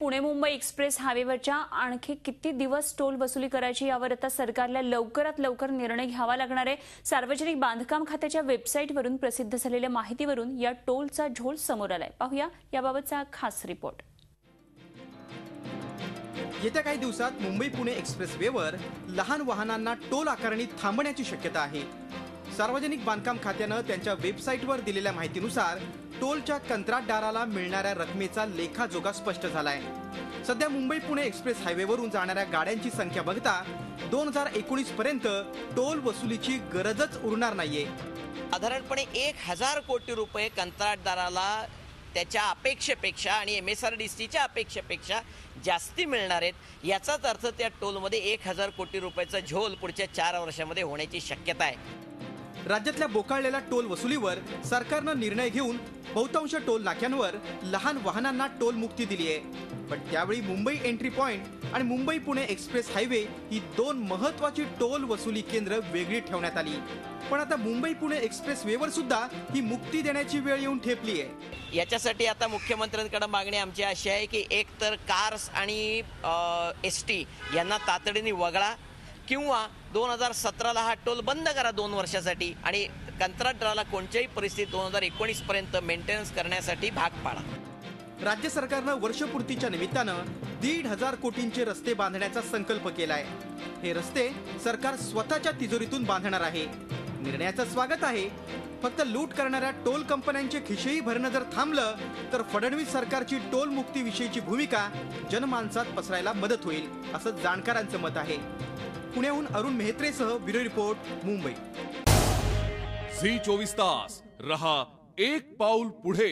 Pune Mumbai express हायवेवरच्या आणखी किती दिवस टोल वसुली करायची यावर आता सरकारला लवकरात लवकर निर्णय घ्यावा लागणार आहे। सार्वजनिक बांधकाम खात्याच्या वेबसाईटवरून प्रसिद्ध झालेल्या माहितीवरून या टोलचा झोल समोर आलाय। पाहूया याबाबतचा खास रिपोर्ट। येत्या काही दिवसात मुंबई पुणे एक्सप्रेसवेवर लहान वाहनांना टोल आकारणी थांबण्याची शक्यता आहे। सार्वजनिक बांधकाम खात्याने त्यांच्या वेबसाईटवर दिलेल्या माहितीनुसार टोलच्या कंत्राटदाराला मिळणाऱ्या रकमेचा लेखाजोखा स्पष्ट झालाय। सध्या मुंबई पुणे एक्सप्रेस हायवेवरून जाणाऱ्या गाड्यांची संख्या बघता 2019 पर्यंत टोल वसुलीची गरजच उरणार नाहीये। साधारणपणे 1000 कोटी रुपये कंत्राटदाराला त्याच्या अपेक्षेपेक्षा आणि MSRDCच्या अपेक्षेपेक्षा जास्ती मिळणार आहेत। याचाच अर्थ त्या टोलमध्ये 1000 कोटी रुपयाचा झोल पुढच्या 4 वर्षांमध्ये होण्याची शक्यता आहे। राज्यातल्या बोकाळलेल्या टोल वसुलीवर सरकारनं निर्णय घेऊन बहुतांश टोल नाक्यांवर लहान वाहनांना टोल मुक्ती दिली आहे। पण त्यावेळी मुंबई एंट्री पॉइंट आणि मुंबई पुणे एक्सप्रेस हायवे ही दोन महत्त्वाची टोल वसुली केंद्र वेगळी ठेवण्यात आली। पण आता मुंबई पुणे एक्सप्रेस वेवर सुद्धा ही मुक्ती देण्याची वेळ येऊन ठेपली आहे। याच्यासाठी आता मुख्यमंत्र्यांकडे मागणी आमची अशी आहे की एक तर कार्स आणि ST यांना तातडीने वगळा किंवा 2017ला हा टोल बंद करा 2 वर्षासाठी आणि कंत्राटदाराला कोणत्याही परिस्थितीत 2019 पर्यंत मेंटेनन्स करण्यासाठी भाग पाडा। राज्य सरकारनं वर्षपूर्तीच्या निमित्तानं 1,500 कोटींचे रस्ते बांधण्याचा संकल्प केलाय। हे रस्ते सरकार स्वतःच्या तिजोरीतून बांधणार आहे। निर्णयाचं स्वागत आहे। फक्त लूट करणाऱ्या टोल कंपन्यांचे खिशेही भरणं जर थांबलं तर फडणवीस सरकारची टोल मुक्ती विषयीची भूमिका जनमानसात पसरायला मदत होईल असं जाणकारांचं मत आहे। पुण्याहून अरुण मेहत्रेसह ब्युरो रिपोर्ट मुंबई। झी 24 तास रहा एक पाऊल पुढे।